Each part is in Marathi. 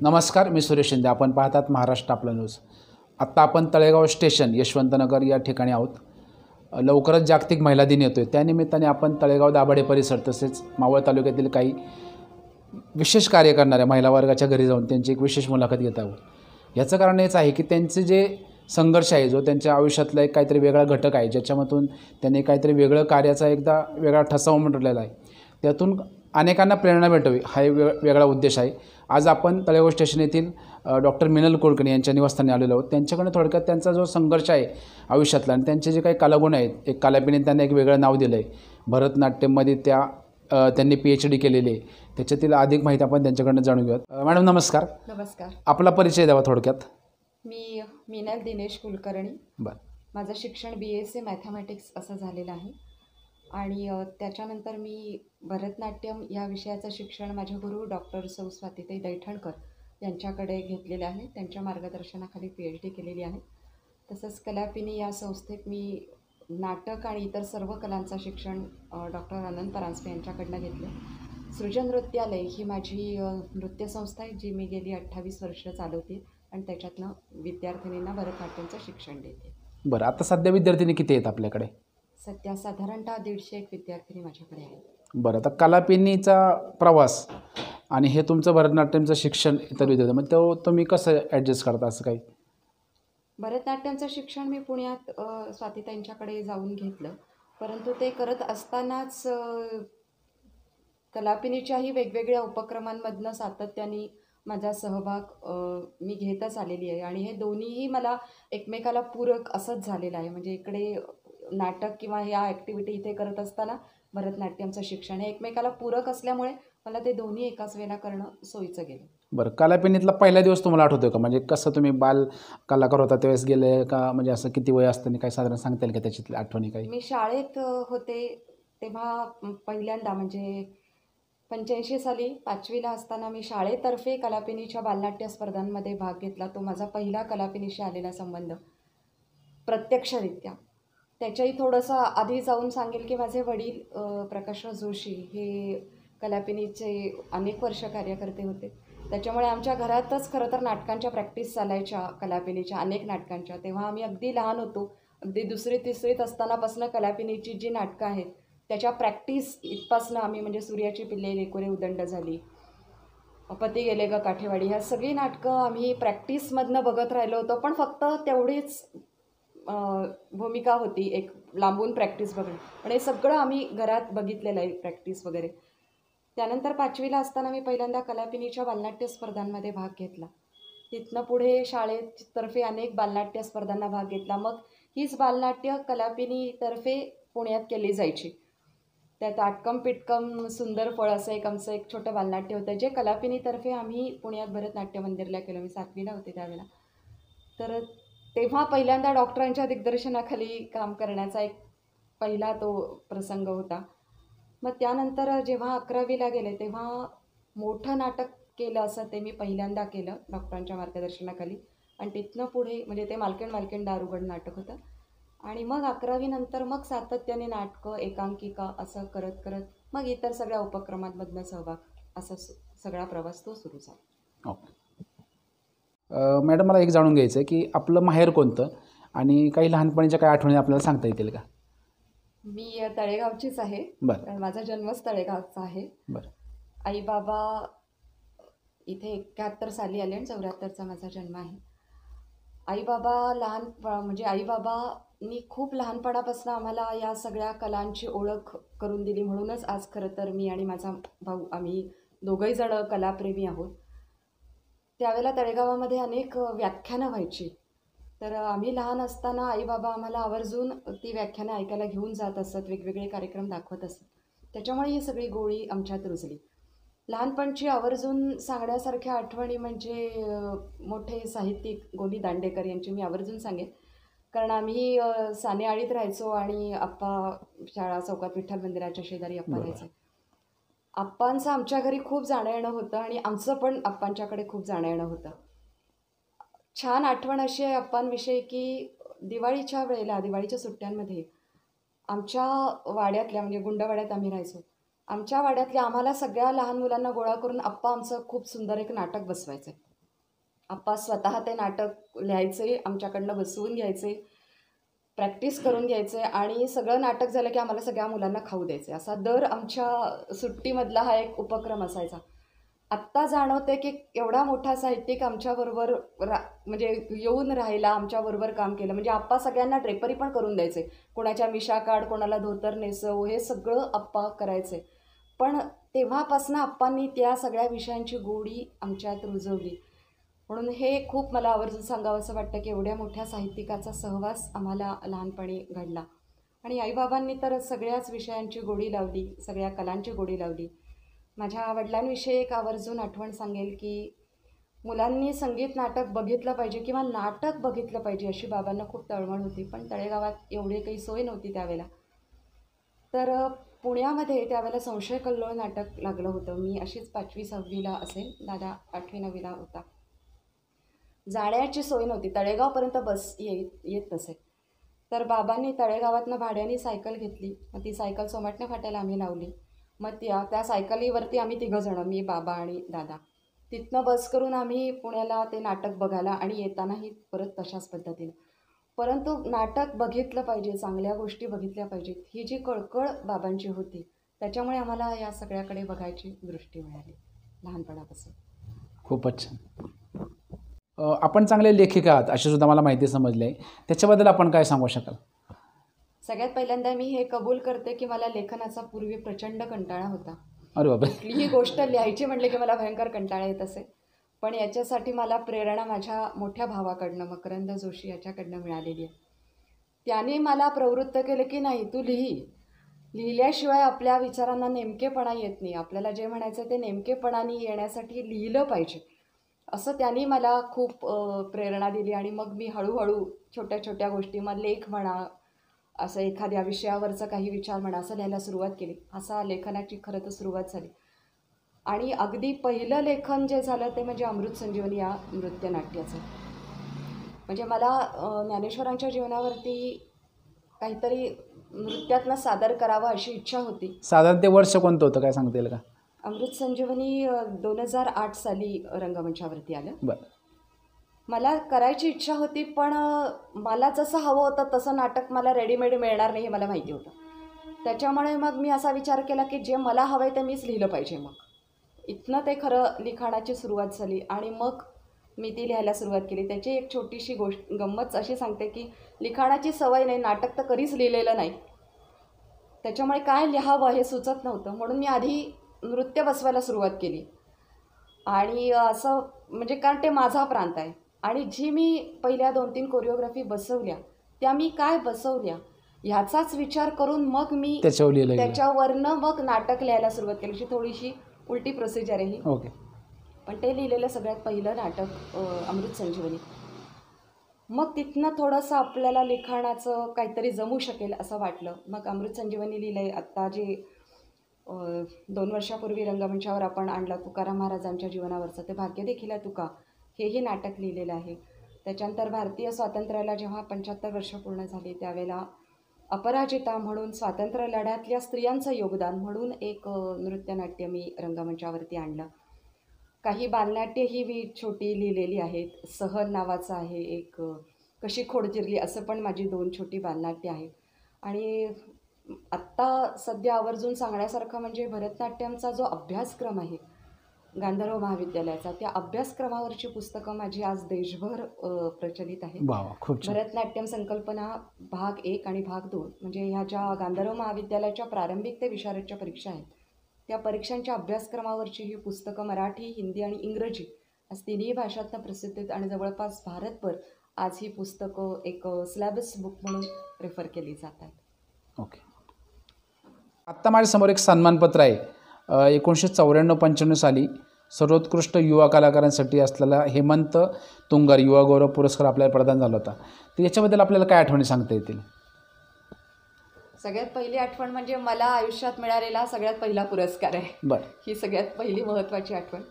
नमस्कार, मी सुरेश शिंदे. आपण पाहतात महाराष्ट्र आपला न्यूज. आत्ता आपण तळेगाव स्टेशन यशवंतनगर या ठिकाणी आहोत. लवकरच जागतिक महिला दिन येतो आहे. त्यानिमित्ताने आपण तळेगाव दाभाडे परिसर तसेच मावळ तालुक्यातील काही विशेष कार्य करणाऱ्या महिला वर्गाच्या घरी जाऊन त्यांची एक विशेष मुलाखत घेत आहोत. याचं कारण हेच आहे की त्यांचे जे संघर्ष आहे, जो त्यांच्या आयुष्यातला एक काहीतरी वेगळा घटक आहे, ज्याच्यामधून त्यांनी काहीतरी वेगळं कार्याचा एकदा वेगळा ठसा उमटलेला आहे. त्यातून अनेकांना प्रेरणा भेटावी हा वेगळा उद्देश आहे. आज आपण तळेगाव स्टेशन येथील डॉक्टर मिनल कुलकर्णी यांच्या निवासस्थानी आलेलो आहोत. त्यांच्याकडून थोडक्यात त्यांचा जो संघर्ष आहे आयुष्यातला आणि त्यांचे जे काही कलागुण आहेत, एक कलापिनीने त्यांना एक वेगळं नाव दिलं आहे. भरतनाट्यममध्ये त्यांनी PhD केलेली आहे. त्याच्यातील अधिक माहिती आपण त्यांच्याकडनं जाणून घेऊयात. मॅडम नमस्कार. नमस्कार. आपला परिचय द्यावा थोडक्यात. मी मिनल दिनेश कुलकर्णी. बरं. माझं शिक्षण BSc मॅथमॅटिक्स असं झालेलं आहे आणि त्याच्यानंतर मी भरतनाट्यम या विषयाचं शिक्षण माझ्या गुरु डॉक्टर सौ स्वातीताई दैठणकर यांच्याकडे घेतलेले आहे. त्यांच्या मार्गदर्शनाखाली PhD केलेली आहे. तसंच कलापिनी या संस्थेत मी नाटक आणि इतर सर्व कलांचं शिक्षण डॉक्टर अनंत परांजपे यांच्याकडनं घेतलं. सृजन नृत्यालय ही माझी नृत्यसंस्था आहे, जी मी गेली 28 वर्ष चालवते आणि त्याच्यातनं विद्यार्थिनींना भरतनाट्यमचं शिक्षण देते. बरं, आता सध्या विद्यार्थिनी किती आहेत आपल्याकडे? सध्या साधारणतः 150 विद्यार्थिनी माझ्याकडे आहेत. बरं, आता कलापिनीचा प्रवास आणि हे तुमचं भरतनाट्यमचं शिक्षण इतर विद्यार्थी, मग तो तुम्ही कसं ॲडजस्ट करता? असं काही भरतनाट्यमचं शिक्षण मी पुण्यात स्वातीताईंच्याकडे जाऊन घेतलं, परंतु ते करत असतानाच कलापिनीच्याही वेगवेगळ्या उपक्रमांमधनं सातत्याने माझा सहभाग मी घेतच आलेली आहे आणि हे दोन्हीही मला एकमेकाला पूरक असंच झालेलं आहे. म्हणजे इकडे नाटक किंवा या ॲक्टिव्हिटी इथे करत असताना भरतनाट्यमचं शिक्षण हे एकमेकाला पूरक असल्यामुळे मला ते दोन्ही एकाच वेळेला करणं सोयीचं गेलं. बरं, कलापिनीतला पहिला दिवस तुम्हाला आठवतोय का? म्हणजे कसं तुम्ही बाल कलाकार होता त्यावेळेस गेले का? म्हणजे असं किती वय असताना काही साधारण सांगता येईल का त्याच्यातल्या आठवणी काही? मी शाळेत होते तेव्हा पहिल्यांदा म्हणजे 85 साली 5वीला असताना मी शाळेतर्फे कलापिनीच्या बालनाट्य स्पर्धांमध्ये भाग घेतला. तो माझा पहिला कलापिनीशी आलेला संबंध प्रत्यक्षरित्या. त्याच्याही थोडंसं आधी जाऊन सांगेल की माझे वडील प्रकाशराव जोशी हे कलापिनीचे अनेक वर्ष कार्यकर्ते होते. त्याच्यामुळे आमच्या घरातच खरं तर नाटकांच्या प्रॅक्टिस चालायच्या, कलापिनीच्या अनेक नाटकांच्या. तेव्हा आम्ही अगदी लहान होतो. अगदी 2री-3रीत असतानापासून कलापिनीची जी नाटकं आहेत त्याच्या प्रॅक्टिस इथपासनं आम्ही म्हणजे सूर्याची पिल्ले, लेकुरे उदंड झाली, पती गेले ग काठेवाडी, ह्या सगळी नाटकं आम्ही प्रॅक्टिसमधनं बघत राहिलो होतो. पण फक्त तेवढीच भूमिका होती, एक लांबून प्रॅक्टिस बघणं. पण हे सगळं आम्ही घरात बघितलेलं आहे, प्रॅक्टिस वगैरे. त्यानंतर 5वीला असताना मी पहिल्यांदा कलापिनीच्या बालनाट्य स्पर्धांमध्ये भाग घेतला. तिथनं पुढे शाळेतर्फे अनेक बालनाट्य स्पर्धांना भाग घेतला. मग हीच बालनाट्य कलापिनीतर्फे पुण्यात केली जायची. त्यात आटकम पिटकम सुंदर फळ असं आमचं एक छोटं बालनाट्य होतं, जे कलापिनीतर्फे आम्ही पुण्यात भरतनाट्य मंदिरला केलं. मी 7वीला होते त्यावेळेला. तर तेव्हा पहिल्यांदा डॉक्टरांच्या दिग्दर्शनाखाली काम करण्याचा एक पहिला तो प्रसंग होता. मग त्यानंतर जेव्हा 11वीला गेले तेव्हा मोठं नाटक केलं असं ते मी पहिल्यांदा केलं डॉक्टरांच्या मार्गदर्शनाखाली. आणि तिथनं पुढे म्हणजे ते मालकीण दारुगड नाटक होतं. आणि मग 11वी नंतर मग सातत्याने नाटकं, एकांकिका असं करत करत मग इतर सगळ्या उपक्रमांमधनं सहभाग, असा सगळा प्रवास तो सुरू झाला. ओके. मॅडम, मला एक जाणून घ्यायचं आहे की आपलं माहेर कोणतं आणि काही लहानपणीच्या काही आठवणी आपल्याला सांगता येतील का? मी तळेगावचीच आहे. बरं. माझा जन्मच तळेगावचा आहे. बरं. आई बाबा इथे 71 साली आले आणि 74चा माझा जन्म आहे. आई बाबा म्हणजे आई बाबांनी खूप लहानपणापासून आम्हाला या सगळ्या कलांची ओळख करून दिली. म्हणूनच आज खरं तर मी आणि माझा भाऊ आम्ही दोघंही जण कलाप्रेमी आहोत. त्यावेळेला तळेगावामध्ये अनेक व्याख्यानं व्हायची. तर आम्ही लहान असताना आई बाबा आम्हाला आवर्जून ती व्याख्यानं ऐकायला घेऊन जात असत, वेगवेगळे कार्यक्रम दाखवत असत. त्याच्यामुळे ही सगळी गोळी आमच्यात रुजली. लहानपणची आवर्जून सांगण्यासारख्या आठवणी म्हणजे मोठे साहित्यिक गोनी दांडेकर यांची मी आवर्जून सांगेन. कारण आम्ही सानेआळीत राहायचो आणि आप्पा शाळा चौकात विठ्ठल मंदिराच्या शेजारी आप्पा राहायचे. आप्पांचं आमच्या घरी खूप जाणं येणं होतं आणि आमचं पण आप्पांच्याकडे खूप जाणं येणं होतं. छान आठवण अशी आहे आप्पांविषयी की दिवाळीच्या वेळेला, दिवाळीच्या सुट्ट्यांमध्ये आमच्या वाड्यातल्या म्हणजे गुंडवाड्यात आम्ही राहायचो, आमच्या वाड्यातल्या आम्हाला सगळ्या लहान मुलांना गोळा करून आप्पा आमचं खूप सुंदर एक नाटक बसवायचं. आप्पा स्वतः ते नाटक लिहायचे, आमच्याकडनं बसवून घ्यायचे, प्रॅक्टिस करून घ्यायचे आणि सगळं नाटक झालं की आम्हाला सगळ्या मुलांना खाऊ द्यायचे. असा दर आमच्या सुट्टीमधला हा एक उपक्रम असायचा. आत्ता जाणवते की एवढा मोठा साहित्यिक आमच्याबरोबर म्हणजे येऊन राहिला, आमच्याबरोबर काम केलं. म्हणजे आप्पा सगळ्यांना ड्रेपरी पण करून द्यायचे. कोणाच्या मिशा काढ, कोणाला धोतर नेसव, हे सगळं आप्पा करायचे. पण तेव्हापासून आप्पांनी त्या सगळ्या विषयांची गोडी आमच्यात रुजवली. म्हणून हे खूप मला आवर्जून सांगावंसं वाटतं की एवढ्या मोठ्या साहित्यिकाचा सहवास आम्हाला लहानपणी घडला. आणि आईबाबांनी तर सगळ्याच विषयांची गोडी लावली, सगळ्या कलांची गोडी लावली. माझ्या वडिलांविषयी एक आवर्जून आठवण सांगेल की मुलांनी संगीत नाटक बघितलं पाहिजे किंवा नाटक बघितलं पाहिजे अशी बाबांना खूप तळमळ होती. पण तळेगावात एवढी काही सोय नव्हती त्यावेळेला. तर पुण्यामध्ये त्यावेळेला संशय कल्लोळ नाटक लागलं होतं. मी अशीच 5वी-6वीला असेल, दादा 8वी-9वीला होता. जाण्याची सोय नव्हती, तळेगावपर्यंत बस येत नसे. तर बाबांनी तळेगावातनं भाड्याने सायकल घेतली. मग ती सायकल सोमाटणे फाट्याला आम्ही लावली. मग त्या सायकलीवरती आम्ही तिघंजणं, मी, बाबा आणि दादा, तिथनं बस करून आम्ही पुण्याला ते नाटक बघायला आणि येतानाही परत तशाच पद्धतीनं. परंतु नाटक बघितलं पाहिजे, चांगल्या गोष्टी बघितल्या पाहिजेत, ही जी कळकळ बाबांची होती, त्याच्यामुळे आम्हाला या सगळ्याकडे बघायची दृष्टी मिळाली लहानपणापासून. खूपच छान. आपण चांगले लेखिका आहात अशी सुद्धा मला माहिती समजली आहे. त्याच्याबद्दल आपण काय सांगू शकाल? सगळ्यात पहिल्यांदा मी हे कबूल करते की मला लेखनाचा पूर्वी प्रचंड कंटाळा होता. अरे बापरे. कुठलीही गोष्ट लिहायची म्हटले की मला भयंकर कंटाळा येत असे. पण याच्यासाठी मला प्रेरणा माझ्या मोठ्या भावाकडनं, मकरंद जोशी याच्याकडनं मिळालेली आहे. त्याने मला प्रवृत्त केलं की नाही, तू लिहिल्याशिवाय आपल्या विचारांना नेमकेपणा येत नाही. आपल्याला जे म्हणायचं ते नेमकेपणाने येण्यासाठी लिहिलं पाहिजे, असं त्यांनी मला खूप प्रेरणा दिली. आणि मग मी हळूहळू छोट्या छोट्या गोष्टी, मग लेख म्हणा, असं एखाद्या विषयावरचं काही विचार म्हणा, असं लिहायला सुरुवात केली. असा लेखनाची खरं तर सुरुवात झाली. आणि अगदी पहिलं लेखन जे झालं ते म्हणजे अमृत संजीवनी या नृत्यनाट्याचं. म्हणजे मला ज्ञानेश्वरांच्या जीवनावरती काहीतरी नृत्यातनं सादर करावं अशी इच्छा होती. साधारण ते वर्ष कोणतं होतं, काय सांगता येईल का? अमृत संजीवनी 2008 साली रंगमंचावरती आलं. बरं. मला करायची इच्छा होती, पण मला जसं हवं होतं तसं नाटक मला रेडीमेड मिळणार नाही हे मला माहिती होतं. त्याच्यामुळे मग मी असा विचार केला की जे मला हवं आहे ते मीच लिहिलं पाहिजे. मग इथनं ते खरं लिखाणाची सुरुवात झाली आणि मग मी ती लिहायला सुरुवात केली. त्याची एक छोटीशी गंमत अशी सांगते की लिखाणाची सवय नाही, नाटक तर कधीच लिहिलेलं नाही, त्याच्यामुळे काय लिहावं हे सुचत नव्हतं. म्हणून मी आधी नृत्य बसवायला सुरुवात केली. आणि असं म्हणजे कारण ते माझा प्रांत आहे. आणि जी मी पहिल्या 2-3 कोरिओग्राफी बसवल्या त्या मी काय बसवल्या ह्याचाच विचार करून मग मी त्याच्यावरनं मग नाटक लिहायला सुरुवात केली. अशी थोडीशी उलटी प्रोसिजर आहे ही. ओके. पण ते लिहिलेलं सगळ्यात पहिलं नाटक अमृत संजीवनी. मग तिथनं थोडंसं आपल्याला लिखाणाचं काहीतरी जमू शकेल असं वाटलं. मग अमृत संजीवनी लिहिलं आहे. आत्ता जे 2 वर्षापूर्वी रंगमंचावर आपण आणलं तुकाराम महाराजांच्या जीवनावरचं, ते भाग्य देखील आहे तुका, हेही नाटक लिहिलेलं आहे. त्याच्यानंतर भारतीय स्वातंत्र्याला जेव्हा 75 वर्ष पूर्ण झाली त्यावेळेला अपराजिता म्हणून स्वातंत्र्य लढ्यातल्या स्त्रियांचं योगदान म्हणून एक नृत्यनाट्य मी रंगमंचावरती आणलं. काही बालनाट्यही मी छोटी लिहिलेली आहेत. सहल नावाचं आहे एक, कशी खोडजिरली, असं पण माझी 2 छोटी बालनाट्य आहेत. आणि आत्ता सध्या आवर्जून सांगण्यासारखं म्हणजे भरतनाट्यमचा जो अभ्यासक्रम आहे गांधर्व महाविद्यालयाचा, त्या अभ्यासक्रमावरची पुस्तकं माझी आज देशभर प्रचलित आहेत. भरतनाट्यम संकल्पना भाग 1 आणि भाग 2 म्हणजे ह्या ज्या गांधर्व महाविद्यालयाच्या प्रारंभिक ते विशारदच्या परीक्षा आहेत त्या परीक्षांच्या अभ्यासक्रमावरची ही पुस्तकं मराठी, हिंदी आणि इंग्रजी आज तिन्ही भाषांतनं प्रसिद्ध आहेत. आणि जवळपास भारतभर आज ही पुस्तकं एक सिलेबस बुक म्हणून रेफर केली जात आहेत. ओके. आत्ता माझ्यासमोर एक सन्मानपत्र आहे. 1994-95 साली सर्वोत्कृष्ट युवा कलाकारांसाठी असलेला हेमंत तुंगार युवा गौरव पुरस्कार आपल्याला प्रदान झाला होता. तर याच्याबद्दल आपल्याला काय आठवणी सांगता येतील? सगळ्यात पहिली आठवण म्हणजे मला आयुष्यात मिळालेला सगळ्यात पहिला पुरस्कार आहे. बरं. ही सगळ्यात पहिली महत्त्वाची आठवण.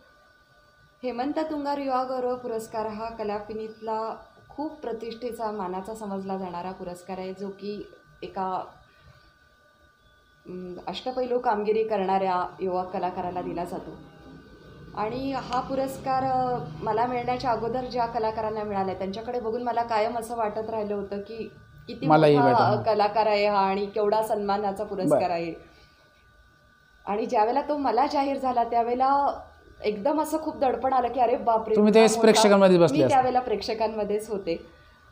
हेमंत तुंगार युवा गौरव पुरस्कार हा कलापिनीतला खूप प्रतिष्ठेचा, मानाचा समजला जाणारा पुरस्कार आहे, जो की एका अष्टपैलू कामगिरी करणाऱ्या युवा कलाकाराला दिला जातो. आणि हा पुरस्कार मला मिळण्याच्या अगोदर ज्या कलाकारांना मिळाला त्यांच्याकडे बघून मला कायम असं वाटत राहिलं होतं की किती मोठा कलाकार आहे हा आणि केवढा सन्मानाचा पुरस्कार आहे. आणि ज्यावेळेला तो मला जाहीर झाला त्यावेळेला एकदम असं खूप दडपण आलं की अरे बापरे, तुम्ही प्रेक्षकांमध्ये बसले. मी त्यावेळेला प्रेक्षकांमध्येच होते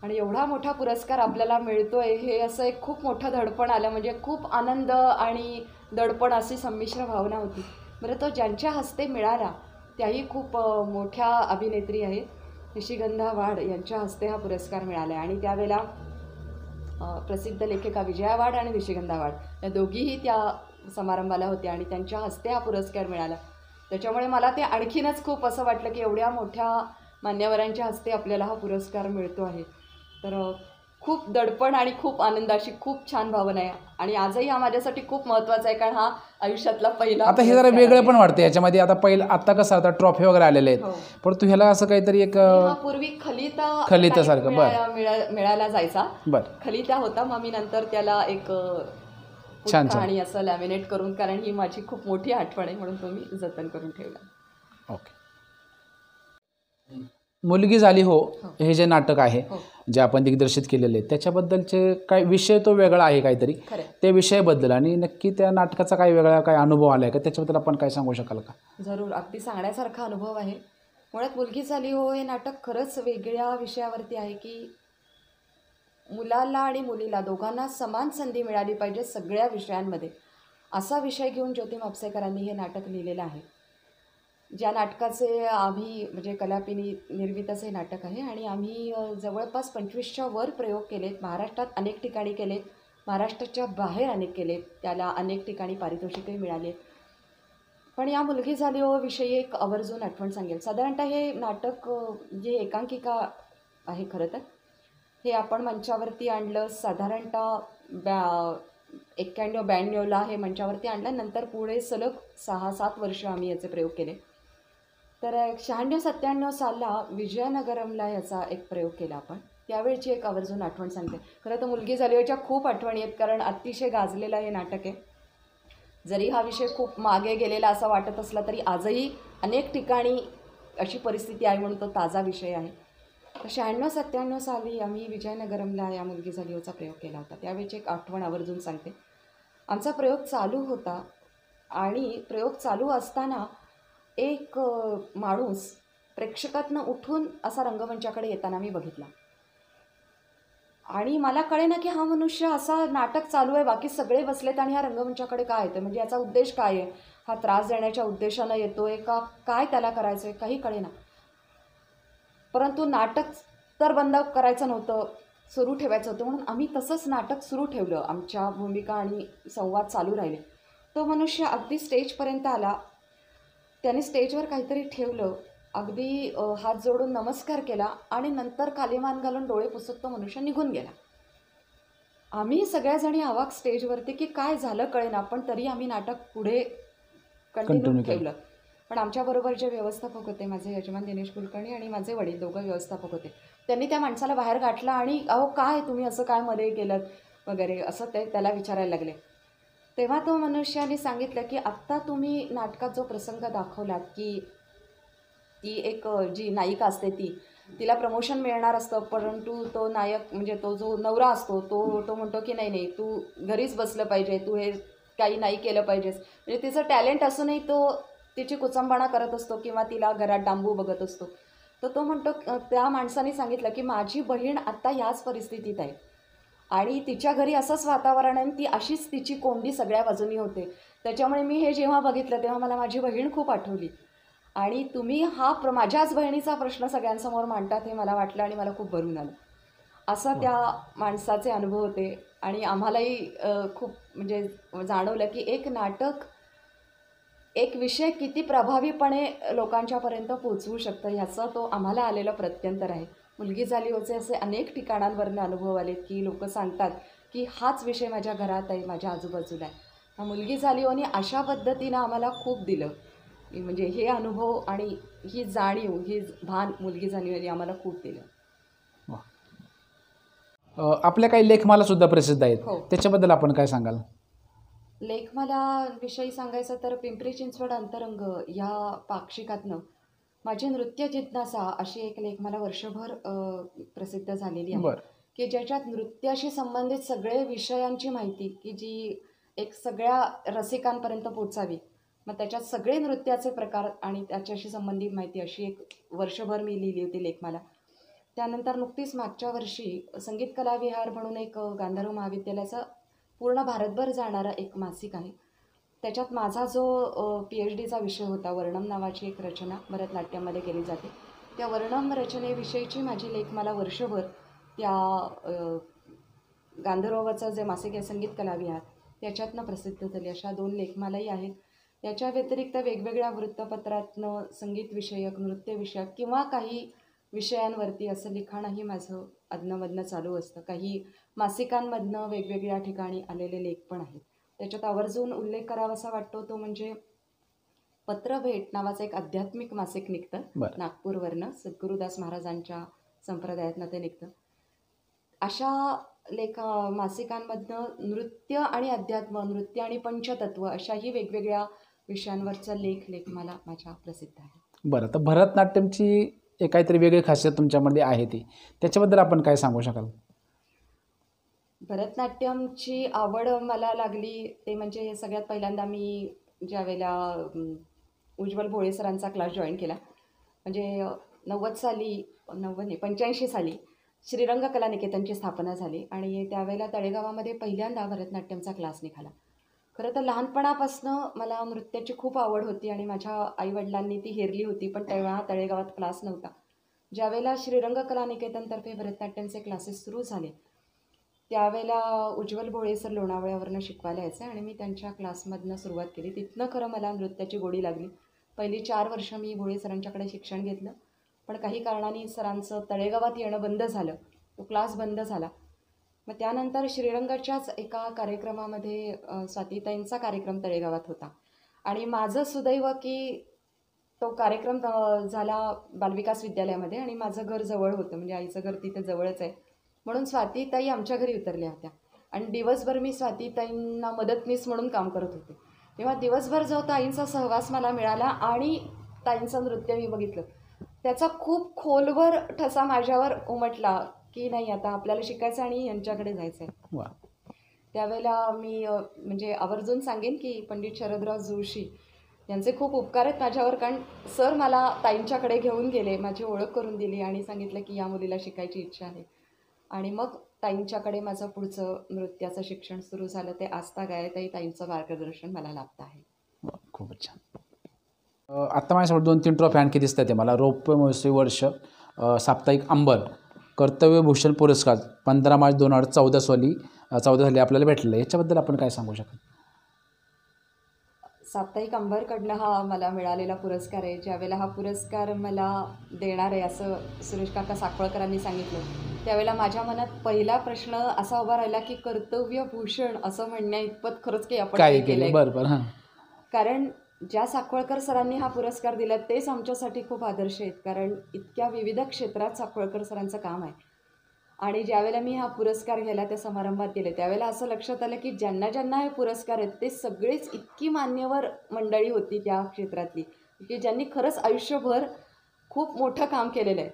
आणि एवढा मोठा पुरस्कार आपल्याला मिळतोय हे असं एक खूप मोठं दडपण आलं. म्हणजे खूप आनंद आणि दडपण अशी संमिश्र भावना होती. बरं, तो ज्यांच्या हस्ते मिळाला त्याही खूप मोठ्या अभिनेत्री आहेत, निशिगंधा वाड यांच्या हस्ते हा पुरस्कार मिळाला आहे. आणि त्यावेळेला प्रसिद्ध लेखिका विजया वाड आणि निशिगंधा वाड या दोघीही त्या समारंभाला होत्या आणि त्यांच्या हस्ते हा पुरस्कार मिळाला. त्याच्यामुळे मला ते आणखीनच खूप असं वाटलं की एवढ्या मोठ्या मान्यवरांच्या हस्ते आपल्याला हा पुरस्कार मिळतो आहे. तर खूप दडपण आणि खूप आनंदाची खूप छान भावना आहे. आणि आजही हा माझ्यासाठी खूप महत्त्वाचा आहे कारण हा आयुष्यातला पहिला. आता हे जरा वेगळं पण वाटतं याच्यामध्ये. आता कसं आता ट्रॉफी वगैरे आलेले आहेत, पण तू ह्याला असं काहीतरी एक पूर्वी खलितासारखं मिळायला जायचा. बरं, खलिता होता, मग मी नंतर त्याला एक छान आणि असं लॅमिनेट करून, कारण ही माझी खूप मोठी आठवण आहे म्हणून तो मी जतन करून ठेवला. ओके. मुलगी झाली हो हे जे नाटक आहे जे आपण दिग्दर्शित केलेले आहे त्याच्याबद्दलचे काय विषय तो वेगळा आहे काहीतरी त्या विषयाबद्दल आणि नक्की त्या नाटकाचा काही वेगळा काय अनुभव आला आहे का त्याच्याबद्दल आपण काय सांगू शकाल का? जरूर, अगदी सांगण्यासारखा अनुभव आहे. मुळात मुलगी झाली हो हे नाटक खरंच वेगळ्या विषयावरती आहे की मुलाला आणि मुलीला दोघांना समान संधी मिळाली पाहिजे सगळ्या विषयांमध्ये, असा विषय घेऊन ज्योती म्हापसेकरांनी हे नाटक लिहिलेलं आहे. ज्या नाटकाचे आम्ही म्हणजे कलापिनी निर्मित असे नाटक आहे आणि आम्ही जवळपास 25च्या वर प्रयोग केलेत. महाराष्ट्रात अनेक ठिकाणी केलेत, महाराष्ट्राच्या बाहेर अनेक केलेत, त्याला अनेक ठिकाणी पारितोषिकही मिळाले. पण या मुलगी झाली हो विषयी एक आवर्जून आठवण सांगेल. साधारणतः हे नाटक जे एकांकिका आहे खरं तर हे आपण मंचावरती आणलं साधारणतः 91-92ला हे मंचावरती आणलं. नंतर पुढे सलग 6-7 वर्ष आम्ही याचे प्रयोग केले. तर 96-97 सालला विजयनगरमला याचा एक प्रयोग केला आपण. त्यावेळची एक आवर्जून आठवण सांगते. खरं तर मुलगी झालीच्या खूप आठवणी आहेत कारण अतिशय गाजलेलं हे नाटक आहे. जरी हा विषय खूप मागे गेलेला असा वाटत असला तरी आजही अनेक ठिकाणी अशी परिस्थिती आहे म्हणून तो ताजा विषय आहे. 96-97 साली आम्ही विजयनगरमला या मुलगी झाली होचा प्रयोग केला होता. त्यावेळची एक आठवण आवर्जून सांगते. आमचा प्रयोग चालू होता आणि प्रयोग चालू असताना एक माणूस प्रेक्षकातनं उठून असा रंगमंचाकडे येताना मी बघितला आणि मला कळेना की हा मनुष्य असा नाटक चालू आहे, बाकी सगळे बसलेत आणि हा रंगमंचाकडे काय येतो, म्हणजे याचा उद्देश काय आहे, हा त्रास देण्याच्या उद्देशानं येतोय का काय त्याला करायचं आहे काही कळेना. परंतु नाटक तर बंद करायचं नव्हतं, सुरू ठेवायचं होतं म्हणून आम्ही तसंच नाटक सुरू ठेवलं. आमच्या भूमिका आणि संवाद चालू राहिले. तो मनुष्य अगदी स्टेजपर्यंत आला, त्याने स्टेजवर काहीतरी ठेवलं, अगदी हात जोडून नमस्कार केला आणि नंतर खाली मान घालून डोळे पुसत तो मनुष्य निघून गेला. आम्ही सगळ्याजणी अवाक स्टेजवरती की काय झालं कळेना, पण तरी आम्ही नाटक पुढे कंटिन्यू ठेवलं. पण आमच्याबरोबर जे व्यवस्थापक होते, माझे यजमान दिनेश कुलकर्णी आणि माझे वडील दोघं व्यवस्थापक होते, त्यांनी त्या माणसाला बाहेर गाठला आणि अहो काय तुम्ही असं काय मध्ये केलं वगैरे असं ते त्याला विचारायला लागले. तेव्हा तो मनुष्याने सांगितलं की आत्ता तुम्ही नाटकात जो प्रसंग दाखवलात की ती एक जी नायिका असते तिला प्रमोशन मिळणार असतं, परंतु तो नायक म्हणजे तो जो नवरा असतो तो म्हणतो की नाही नाही तू घरीच बसलं पाहिजे, तू हे काही नाही केलं पाहिजेस. म्हणजे तिचं टॅलेंट असूनही तो तिची कुचंबणा करत असतो किंवा तिला घरात डांबू बघत असतो. तर तो म्हणतो, त्या माणसाने सांगितलं की माझी बहीण आत्ता याच परिस्थितीत आहे आणि तिच्या घरी असंच वातावरण आहे, ती अशीच तिची कोंडी सगळ्या बाजूनी होते. त्याच्यामुळे मी हे जेव्हा बघितलं तेव्हा मला माझी बहीण खूप आठवली आणि तुम्ही हा माझ्याच बहिणीचा प्रश्न सगळ्यांसमोर मांडतात हे मला वाटलं आणि मला खूप भरून आलं. असं त्या माणसाचे अनुभव होते आणि आम्हालाही खूप म्हणजे जाणवलं की एक नाटक एक विषय किती प्रभावीपणे लोकांच्यापर्यंत पोचवू शकतं ह्याचा तो आम्हाला आलेला प्रत्यंतर आहे. मुलगी झाली होते असे अनेक ठिकाणांवरनं अनुभव आलेत की लोक सांगतात की हाच विषय माझ्या घरात आहे, माझ्या आजूबाजूला आहे. मुलगी झाली आणि अशा पद्धतीनं आम्हाला खूप दिलं, म्हणजे हे अनुभव आणि ही जाणीव ही भान मुलगी झाली आम्हाला खूप दिलं. आपल्या काही लेखमाला सुद्धा प्रसिद्ध आहेत, त्याच्याबद्दल आपण काय सांगाल? लेख मला विषयी सांगायचं तर पिंपरी चिंचवड अंतरंग या पाक्षिकातनं माझी नृत्य जिज्ञासा अशी एक लेख मला वर्षभर प्रसिद्ध झालेली आहे, बरं. की ज्याच्यात नृत्याशी संबंधित सगळे विषयांची माहिती की जी एक सगळ्या रसिकांपर्यंत पोचावी. मग त्याच्यात सगळे नृत्याचे प्रकार आणि त्याच्याशी संबंधित माहिती अशी एक वर्षभर मी लिहिली होती लेखमाला. त्यानंतर नुकतीच मागच्या वर्षी संगीत कला विहार म्हणून एक गांधर्व महाविद्यालयाचा पूर्ण भारतभर जाणारा एक मासिक आहे. त्याच्यात माझा जो PhDचा विषय होता, वर्णम नावाची एक रचना भरतनाट्यममध्ये केली जाते. त्या वर्णम रचनेविषयीची माझी लेख मला वर्षभर त्या गांधर्वाचं जे मासिक आहे संगीत कला विहार त्याच्यातनं प्रसिद्ध झाली. अशा 2 लेखमालाही आहेत. याच्या व्यतिरिक्त वेगवेगळ्या वृत्तपत्रातनं संगीतविषयक, नृत्यविषयक किंवा काही विषयांवरती असं लिखाणही माझं अधनंमधनं चालू असतं. काही मासिकांमधनं वेगवेगळ्या ठिकाणी आलेले लेख पण आहेत. त्याच्यात आवर्जून उल्लेख करावासा वाटतो तो म्हणजे पत्रभेट नावाचं एक आध्यात्मिक मासिक निघतं बरं. नागपूरवरनं, सद्गुरुदास महाराजांच्या संप्रदायातनं ते निघतं. अशा मासिकांमधनं नृत्य आणि अध्यात्म, नृत्य आणि पंचतत्व अशाही वेगवेगळ्या विषयांवरचा लेख मला माझ्या प्रसिद्ध आहे. बरं, तर भरतनाट्यमची एक काहीतरी वेगळी खासियत तुमच्यामध्ये आहे ती, त्याच्याबद्दल आपण काय सांगू शकाल? भरतनाट्यमची आवड मला लागली ते म्हणजे सगळ्यात पहिल्यांदा मी ज्यावेळेला उज्ज्वल भोळे सरांचा क्लास जॉईन केला, म्हणजे 85 साली श्रीरंग कला निकेतनची स्थापना झाली आणि त्यावेळेला तळेगावामध्ये पहिल्यांदा भरतनाट्यमचा क्लास निघाला. खरं तर लहानपणापासनं मला नृत्याची खूप आवड होती आणि माझ्या आईवडिलांनी ती हेरली होती, पण तेव्हा तळेगावात क्लास नव्हता. ज्यावेळेला श्रीरंग कला निकेतनतर्फे भरतनाट्यमचे क्लासेस सुरू झाले त्यावेळेला उज्ज्वल भोळे सर लोणावळ्यावरनं शिकवायला यायचे आणि मी त्यांच्या क्लासमधनं सुरुवात केली. तिथनं खरं मला नृत्याची गोडी लागली. पहिली 4 वर्ष मी भोळे सरांच्याकडे शिक्षण घेतलं, पण काही कारणांनी सरांचं तळेगावात येणं बंद झालं, तो क्लास बंद झाला. मग त्यानंतर श्रीरंगाच्याच एका कार्यक्रमामध्ये स्वातीताईंचा कार्यक्रम तळेगावात होता आणि माझं सुदैव की तो कार्यक्रम झाला बालविकास विद्यालयामध्ये आणि माझं घर जवळ होतं, म्हणजे आईचं घर तिथे जवळच आहे, म्हणून स्वातीताई आमच्या घरी उतरल्या होत्या आणि दिवसभर मी स्वातीताईंना मदतनीस म्हणून काम करत होते. तेव्हा दिवसभर जो ताईंचा सहवास मला मिळाला आणि ताईंचं नृत्य मी बघितलं, त्याचा खूप खोलवर ठसा माझ्यावर उमटला की नाही आता आपल्याला शिकायचं आणि यांच्याकडे जायचं आहे. वा. त्यावेळेला मी म्हणजे आवर्जून सांगेन की पंडित शरदराव जोशी यांचे खूप उपकार आहेत माझ्यावर, कारण सर मला ताईंच्याकडे घेऊन गेले, माझी ओळख करून दिली आणि सांगितलं की या मुलीला शिकायची इच्छा आहे आणि मग ताईंच्याकडे माझं पुढचं नृत्याचं शिक्षण सुरू झालं. ते आस्था गायताई ताईंचं मार्गदर्शन मला लाभतं आहे. खूपच छान. आत्ता माझ्यासमोर 2-3 ट्रॉफी आणखी दिसत आहेत. मला रौप्य महोत्सवी वर्ष, साप्ताहिक अंबर, कर्तव्यभूषण पुरस्कार 15 मार्च 2014 साली आपल्याला भेटलेलं आहे. याच्याबद्दल आपण काय सांगू शकाल? साप्ताहिक अंबरकडनं हा मला मिळालेला पुरस्कार आहे. ज्यावेळेला हा पुरस्कार मला देणार आहे असं सुरेश काका साखळकरांनी सांगितलं, त्यावेळेला माझ्या मनात पहिला प्रश्न असा उभा राहिला की कर्तव्यभूषण असं म्हणण्या इतपत खरंच काही आपण काय केलंय. बरोबर. हां. कारण ज्या साखळकर सरांनी हा पुरस्कार दिला तेच आमच्यासाठी खूप आदर्श आहेत, कारण इतक्या विविध क्षेत्रात साखळकर सरांचं काम आहे. आणि ज्यावेळेला मी हा पुरस्कार घ्यायला त्या समारंभात गेले त्यावेळेला असं लक्षात आलं की ज्यांना ज्यांना हे पुरस्कार आहेत ते सगळेच इतकी मान्यवर मंडळी होती त्या क्षेत्रातली की ज्यांनी खरंच आयुष्यभर खूप मोठं काम केलेलं आहे.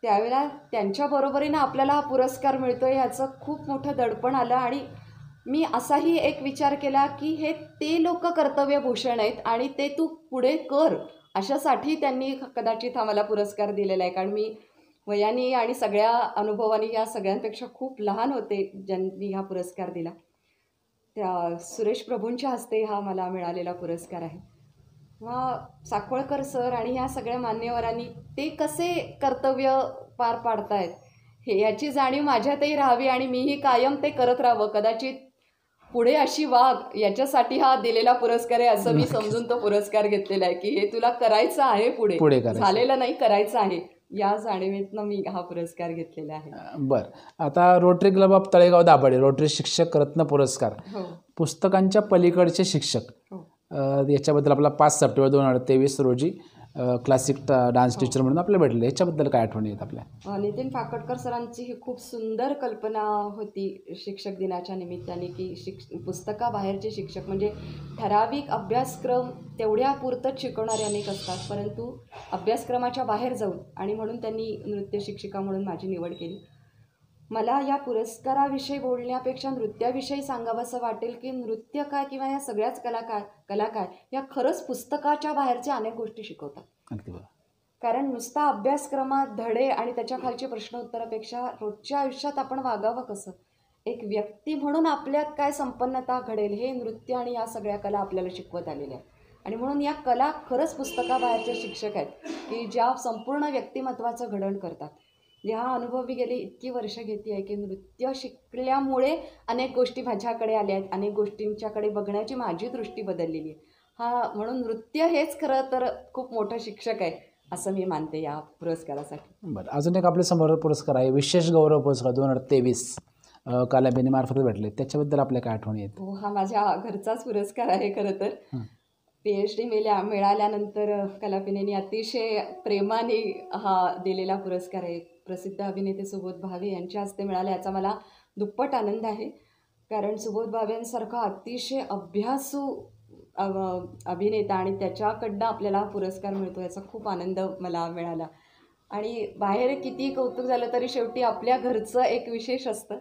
त्यावेळेला त्यांच्या बरोबरीनं आपल्याला हा पुरस्कार मिळतो आहे याचं खूप मोठं दडपण आलं आणि मी असाही एक विचार केला की हे ते लोक कर्तव्यभूषण आहेत आणि ते तू पुढे कर अशासाठी त्यांनी कदाचित हा मला पुरस्कार दिलेला आहे. कारण मी वयाने आणि सगळ्या अनुभवाने या सगळ्यांपेक्षा खूप लहान होते ज्यांनी हा पुरस्कार दिला. त्या सुरेश प्रभूंच्या हस्ते हा मला मिळालेला पुरस्कार आहे. किंवा साखळकर सर आणि ह्या सगळ्या मान्यवरांनी ते कसे कर्तव्य पार पाडतायत हे याची जाणीव माझ्यातही राहावी आणि मीही कायम ते करत राहावं. कदाचित पुढे अशी वाघ याच्यासाठी हा दिलेला पुरस्कार आहे असं मी समजून तो पुरस्कार घेतलेला आहे की हे तुला करायचं आहे, पुढे झालेलं नाही, करायचं आहे, या जाणीवेतनं मी हा पुरस्कार घेतलेला आहे. बरं, आता rotary club of Talegaon Dabhade rotary शिक्षक रत्न पुरस्कार, पुस्तकांच्या पलीकडचे शिक्षक, याच्याबद्दल आपला 5 सप्टेंबर 2023 रोजी क्लासिक डान्स टीचर म्हणून आपल्याला भेटले, ह्याच्याबद्दल काय आठवणी आहेत आपल्या? नितीन फाकटकर सरांची ही खूप सुंदर कल्पना होती शिक्षक दिनाच्या निमित्ताने, की पुस्तकाबाहेरचे शिक्षक म्हणजे ठराविक अभ्यासक्रम तेवढ्या पुरतंच शिकवणारे अनेक असतात, परंतु अभ्यासक्रमाच्या बाहेर जाऊन, आणि म्हणून त्यांनी नृत्य शिक्षिका म्हणून माझी निवड केली. मला या पुरस्काराविषयी बोलण्यापेक्षा नृत्याविषयी सांगावंसं वाटेल, की नृत्य काय किंवा या सगळ्याच कला काय या खरंच पुस्तकाच्या बाहेरच्या अनेक गोष्टी शिकवतात. अगदी बरोबर. कारण नुसता अभ्यासक्रमात धडे आणि त्याच्या खालची प्रश्न उत्तरापेक्षा रोजच्या आयुष्यात आपण वागावं कसं, एक व्यक्ती म्हणून आपल्यात काय संपन्नता घडेल, हे नृत्य आणि या सगळ्या कला आपल्याला शिकवत आलेल्या आहेत. आणि म्हणून या कला खरंच पुस्तकाबाहेरचे शिक्षक आहेत, की ज्या संपूर्ण व्यक्तिमत्वाचं घडण करतात. हा अनुभव मी गेली इतकी वर्ष घेते आहे, की नृत्य शिकल्यामुळे अनेक गोष्टी माझ्याकडे आल्या आहेत, अनेक गोष्टींच्याकडे बघण्याची माझी दृष्टी बदललेली आहे. म्हणून नृत्य हेच खरं तर खूप मोठं शिक्षक आहे असं मी मानते या पुरस्कारासाठी. बरं, अजून एक आपल्या समोर पुरस्कार आहे, विशेष गौरव पुरस्कार 2023 कलापिनीमार्फत भेटले, त्याच्याबद्दल आपल्या काय आठवणी आहेत? हो, हा माझ्या घरचाच पुरस्कार आहे खरं तर. PhD मिळाल्यानंतर कलापिनीने अतिशय प्रेमाने हा दिलेला पुरस्कार आहे. प्रसिद्ध अभिनेते सुबोध भावे यांच्या हस्ते मिळाला, याचा मला दुप्पट आनंद आहे. कारण सुबोध भावेंसारखा अतिशय अभ्यासू अभिनेता आणि त्याच्याकडनं आपल्याला पुरस्कार मिळतो याचा खूप आनंद मला मिळाला. आणि बाहेर किती कौतुक झालं तरी शेवटी आपल्या घरचं एक विशेष असतं.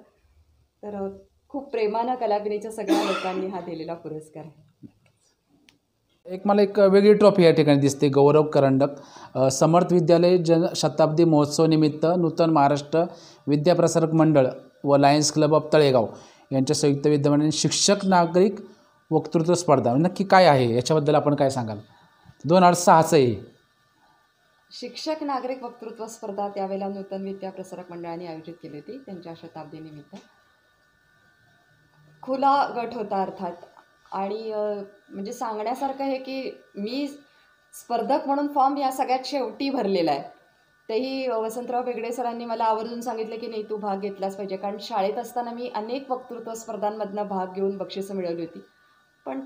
तर खूप प्रेमानं कलापिनीच्या सगळ्या लोकांनी हा दिलेला पुरस्कार आहे. मला एक वेगळी ट्रॉफी या ठिकाणी दिसते, गौरव करंडक, समर्थ विद्यालय शताब्दी महोत्सवानिमित्त नूतन महाराष्ट्र विद्याप्रसारक मंडळ व लायन्स क्लब ऑफ तळेगाव यांच्या संयुक्त विद्यमाने शिक्षक नागरिक वक्तृत्व स्पर्धा. नक्की काय आहे याच्याबद्दल आपण काय सांगाल? 2006चं आहे. शिक्षक नागरिक वक्तृत्व स्पर्धा त्यावेळेला नूतन विद्याप्रसारक मंडळाने आयोजित केली होती त्यांच्या शताब्दीनिमित्त. खुला गट होता अर्थात. आणि म्हणजे सांगण्यासारखं आहे की मी स्पर्धक म्हणून फॉर्म या सगळ्यात शेवटी भरलेला आहे. तेही वसंतराव बेगडे सरांनी मला आवर्जून सांगितलं की नाही, तू भाग घेतलाच पाहिजे. कारण शाळेत असताना मी अनेक वक्तृत्व स्पर्धांमधनं भाग घेऊन बक्षिसं मिळवली होती, पण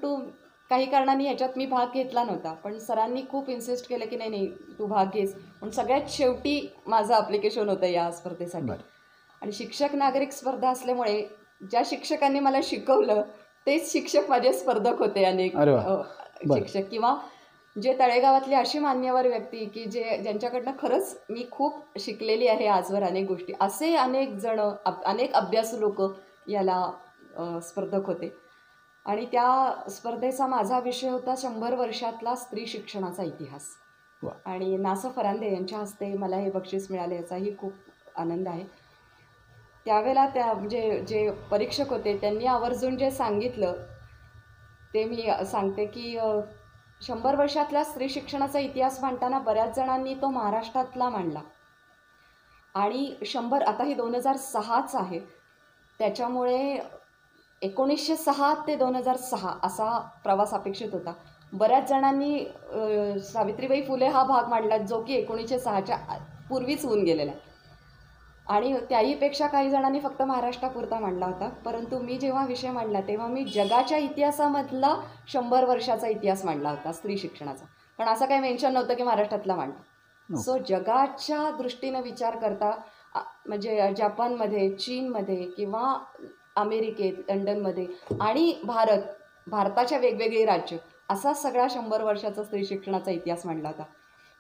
काही कारणांनी ह्याच्यात मी भाग घेतला नव्हता. पण सरांनी खूप इन्सिस्ट केलं की नाही तू भाग घेस, पण सगळ्यात शेवटी माझं ॲप्लिकेशन होतं या स्पर्धेसाठी. आणि शिक्षक नागरिक स्पर्धा असल्यामुळे ज्या शिक्षकांनी मला शिकवलं तेच शिक्षक माझे स्पर्धक होते. अनेक शिक्षक किंवा जे तळेगावातली अशी मान्यवर व्यक्ती की ज्यांच्याकडनं खरंच मी खूप शिकलेली आहे आजवर अनेक गोष्टी, असे अनेक जण, अनेक अभ्यासू लोक याला स्पर्धक होते. आणि त्या स्पर्धेचा माझा विषय होता 100 वर्षातला स्त्री शिक्षणाचा इतिहास. आणि नासर फरांदे यांच्या हस्ते मला हे बक्षीस मिळाले, याचाही खूप आनंद आहे. त्यावेळेला म्हणजे जे परीक्षक होते त्यांनी आवर्जून जे सांगितलं ते मी सांगते की 100 वर्षातल्या स्त्री शिक्षणाचा इतिहास मांडताना बऱ्याच जणांनी तो महाराष्ट्रातला मांडला. आणि 100 आता ही 2006च आहे, त्याच्यामुळे 1906 ते 2006 असा प्रवास अपेक्षित होता. बऱ्याच जणांनी सावित्रीबाई फुले हा भाग मांडला जो की 1906च्या पूर्वीच होऊन गेलेला आहे. आणि त्याहीपेक्षा काही जणांनी फक्त महाराष्ट्रापुरता मांडला होता. परंतु मी जेव्हा विषय मांडला तेव्हा मी जगाच्या इतिहासामधला 100 वर्षाचा इतिहास मांडला होता स्त्री शिक्षणाचा. पण असं काही मेन्शन नव्हतं की महाराष्ट्रातला मांडला. सो जगाच्या दृष्टीनं विचार करता म्हणजे जपानमध्ये, चीनमध्ये किंवा अमेरिकेत, लंडनमध्ये आणि भारताच्या वेगवेगळी राज्य असा सगळा 100 वर्षाचा स्त्री शिक्षणाचा इतिहास मांडला होता.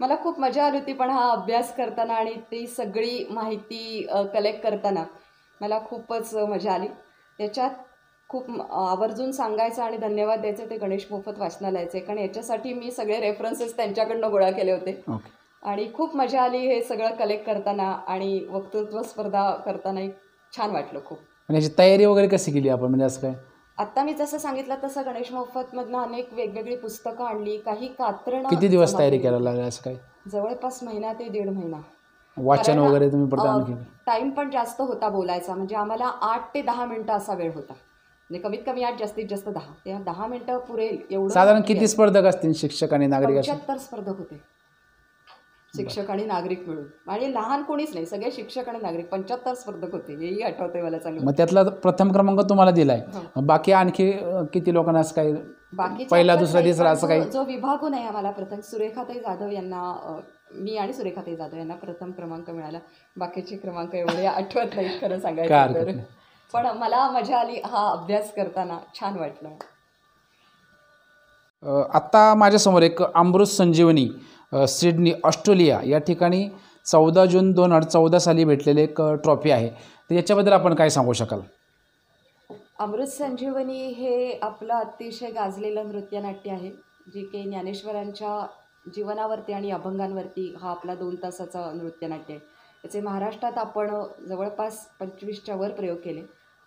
मला खूप मजा आली होती, पण हा अभ्यास करताना आणि ती सगळी माहिती कलेक्ट करताना मला खूपच मजा आली. त्याच्यात खूप आवर्जून सांगायचं आणि धन्यवाद द्यायचे ते गणेश मोफत वाचनालयाचे, कारण याच्यासाठी मी सगळे रेफरन्सेस त्यांच्याकडनं गोळा केले होते. आणि खूप मजा आली हे सगळं कलेक्ट करताना आणि वक्तृत्व स्पर्धा करताना छान वाटलं खूप. आणि याची तयारी वगैरे कशी केली आपण, म्हणजे असं काय? आत्ता मी जसं सांगितलं तसं गणेश मोफतमधनं अनेक वेगवेगळी पुस्तकं आणली, काही कात्रणं. किती दिवस तयारी करायला लागली असं काय? जवळपास महिना ते 1.5 महिना. वाचन वगैरे तुम्ही पडताळून केली? टाईम पण जास्त होता बोलायचा, म्हणजे आम्हाला 8 ते 10 मिनटं असा वेळ होता. म्हणजे कमीत कमी 8 जास्तीत जास्त 10. ते 10 मिनटं पुरेल एवढं. साधारण किती स्पर्धक असतील शिक्षक आणि नागरिक? 75 स्पर्धक होते. शिक्षक आणि नागरिक मिळून. आणि लहान कोणीच नाही, सगळे शिक्षक आणि नागरिक. 75 स्पर्धक होते, हेही आठवतंय मला चांगलं. मग त्यातला प्रथम क्रमांक तुम्हाला दिलाय. हो. बाकी आणखी किती लोकांना असं काही बाकीचे पहिला आठवत दुसरा नाही, तिसरा पण असं काही? जो विभागून आहे आम्हाला प्रथम सुरेखाताई जाधव यांना मी आणि सुरेखाताई जाधव यांना प्रथम क्रमांक मिळाला. बाकीचे क्रमांक एवढे आठवत नाहीत खरं काय सांगायचं हरकत तर. नाही. पण मला मजा आली, हा अभ्यास करताना छान वाटलं. आत्ता माझ्यासमोर एक अमृत संजीवनी सिडनी ऑस्ट्रेलिया या ठिकाणी 14 जून 2014 साली भेटलेले एक ट्रॉफी आहे. तर याच्याबद्दल आपण काय सांगू शकाल? अमृत संजीवनी हे आपलं अतिशय गाजलेलं नृत्यनाट्य आहे, जे की ज्ञानेश्वरांच्या जीवनावरती आणि अभंगांवरती हा आपला 2 तासाचा नृत्यनाट्य आहे. याचे महाराष्ट्रात आपण जवळपास 25च्या वर प्रयोग केले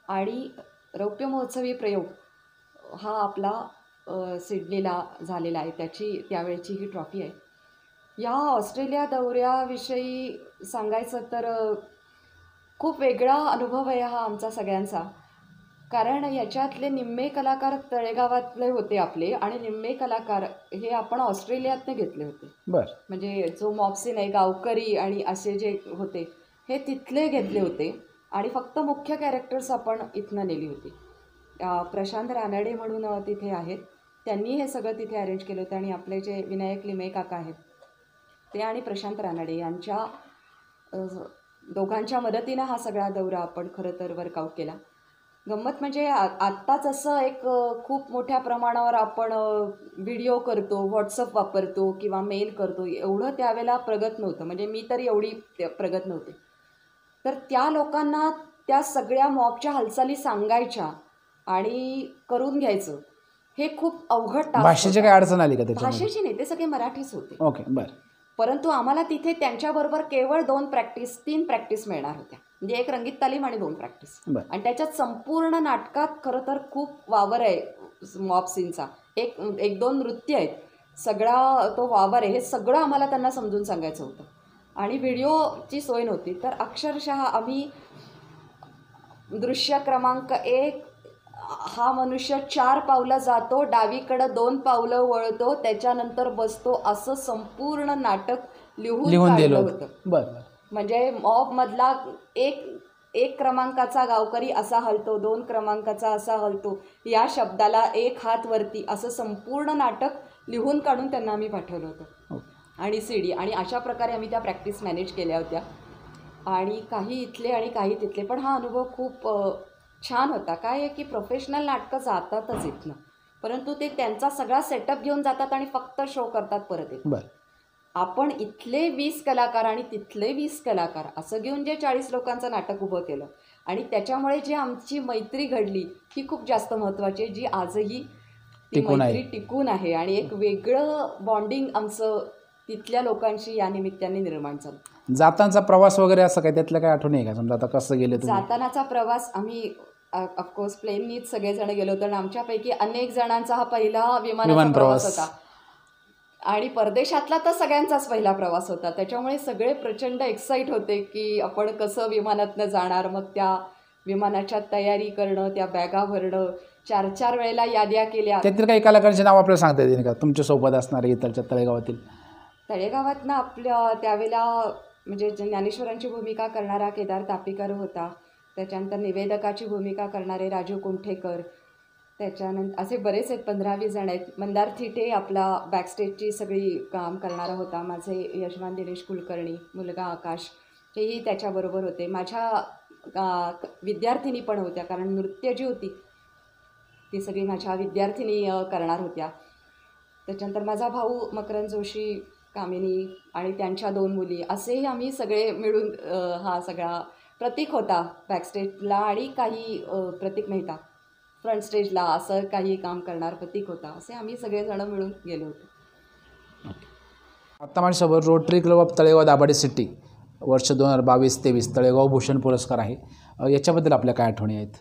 आणि रौप्य महोत्सवी प्रयोग हा आपला सिडनीला झालेला आहे. त्यावेळची ही ट्रॉफी आहे. या ऑस्ट्रेलिया दौऱ्याविषयी सांगायचं तर खूप वेगळा अनुभव आहे हा आमचा सगळ्यांचा. कारण याच्यातले निम्मे कलाकार तळेगावातले होते आपले आणि निम्मे कलाकार हे आपण ऑस्ट्रेलियातनं घेतले होते. बरं. म्हणजे जो मॉप्सिन आहे, गावकरी आणि असे जे होते हे तिथले घेतले होते आणि फक्त मुख्य कॅरेक्टर्स आपण इथनं नेली होती. प्रशांत रानडे म्हणून तिथे आहेत, त्यांनी हे सगळं तिथे अरेंज केलं होतं आणि आपले जे विनायक लिमये काका आहेत ते आणि प्रशांत रानडे यांच्या दोघांच्या मदतीनं हा सगळा दौरा आपण खरं तर वर्कआउट केला. गंमत म्हणजे आत्ताच असं एक खूप मोठ्या प्रमाणावर आपण व्हिडिओ करतो, व्हॉट्सअप वापरतो किंवा मेल करतो, एवढं त्यावेळेला प्रगत नव्हतं. म्हणजे मी तरी एवढी प्रगत नव्हते. तर त्या लोकांना त्या सगळ्या मॉबच्या हालचाली सांगायच्या आणि करून घ्यायचं हे खूप अवघड टास्क. भाषेची काही अडचण आली का त्याच्यामध्ये? भाषेची नाही, ते सगळे मराठीच होते. ओके, बरं. परंतु आम्हाला तिथे त्यांच्याबरोबर केवळ 3 प्रॅक्टिस मिळणार होत्या. म्हणजे एक रंगीत तालीम आणि 2 प्रॅक्टिस. आणि त्याच्यात संपूर्ण नाटकात खरं तर खूप वावर आहे मॉब सीनचा. एक 2 नृत्य आहेत, सगळा तो वावर आहे, हे सगळं आम्हाला त्यांना समजून सांगायचं होतं. आणि व्हिडिओची सोय नव्हती, तर अक्षरशः आम्ही दृश्य क्रमांक 1 हा मनुष्य 4 पावलं जातो, डावीकडं 2 पावलं वळतो, त्याच्यानंतर बसतो, असं संपूर्ण नाटक लिहून काढलं होतं. बरं. म्हणजे मॉबमधला एक क्रमांकाचा गावकरी असा हलतो, 2 क्रमांकाचा असा हलतो, या शब्दाला 1 हात वरती, असं संपूर्ण नाटक लिहून काढून त्यांना आम्ही पाठवलं होतं. आणि CD आणि अशा प्रकारे आम्ही त्या प्रॅक्टिस मॅनेज केल्या होत्या. आणि काही इथले आणि काही तिथले. पण हा अनुभव खूप छान होता. काय आहे की प्रोफेशनल नाटकं जातातच इथनं, परंतु ते त्यांचा सगळा सेटअप घेऊन जातात आणि फक्त शो करतात, परत येतात. बरं. आपण इथले 20 कलाकार आणि तिथले 20 कलाकार असं घेऊन जे 40 लोकांचं नाटक उभं केलं आणि त्याच्यामुळे जी आमची मैत्री घडली ही खूप जास्त महत्त्वाची आहे, जी आजही ती मैत्री टिकून आहे. आणि एक वेगळं बॉन्डिंग आमचं तिथल्या लोकांशी या निमित्ताने निर्माण झालं. जातानाचा प्रवास वगैरे असं काय त्यातलं काय आठवण आहे का? समजा आता कसं गेले तुम्ही? जातानाचा प्रवास आम्ही ऑफकोर्स प्लेननीच सगळेजण गेलो होतो आणि आमच्यापैकी अनेक जणांचा हा पहिला विमान प्रवास होता आणि परदेशातला तर सगळ्यांचाच पहिला प्रवास होता. त्याच्यामुळे सगळे प्रचंड एक्साईट होते की आपण कसं विमानातनं जाणार. मग त्या विमानाच्या तयारी करणं, त्या बॅगा भरणं, 4 वेळेला याद्या केल्या. त्यातील काही कलाकारांचे नाव आपल्याला सांगता येतील का तुमच्या सोबत असणारे इथलच्या तळेगावातील? तळेगावातनं आपल्या त्यावेळेला म्हणजे ज्ञानेश्वरांची भूमिका करणारा केदार तापीकर होता. त्याच्यानंतर निवेदकाची भूमिका करणारे राजू कुंठेकर. त्याच्यानंतर असे बरेच आहेत, 15-20 जण आहेत. मंदार थिटे आपला बॅकस्टेजची सगळी काम करणारा होता. माझे यजमान दिनेश कुलकर्णी, मुलगा आकाश, हेही त्याच्याबरोबर होते. माझ्या विद्यार्थिनी पण होत्या, कारण नृत्य जी होती ती सगळी माझ्या विद्यार्थिनी करणार होत्या. त्याच्यानंतर माझा भाऊ मकरंद जोशी, कामिनी आणि त्यांच्या 2 मुली, असेही आम्ही सगळे मिळून हा सगळा प्रतीक होता बॅकस्टेजला आणि काही प्रतीक मेहता फ्रंट स्टेजला असं काही काम करणार प्रतीक होता. असे आम्ही सगळेजण मिळून गेलो होतो. आत्ता माझ्यासोबत rotary club of Talegaon Dabhade city वर्ष 2022-23 तळेगाव भूषण पुरस्कार आहे. याच्याबद्दल आपल्या काय आठवणी आहेत?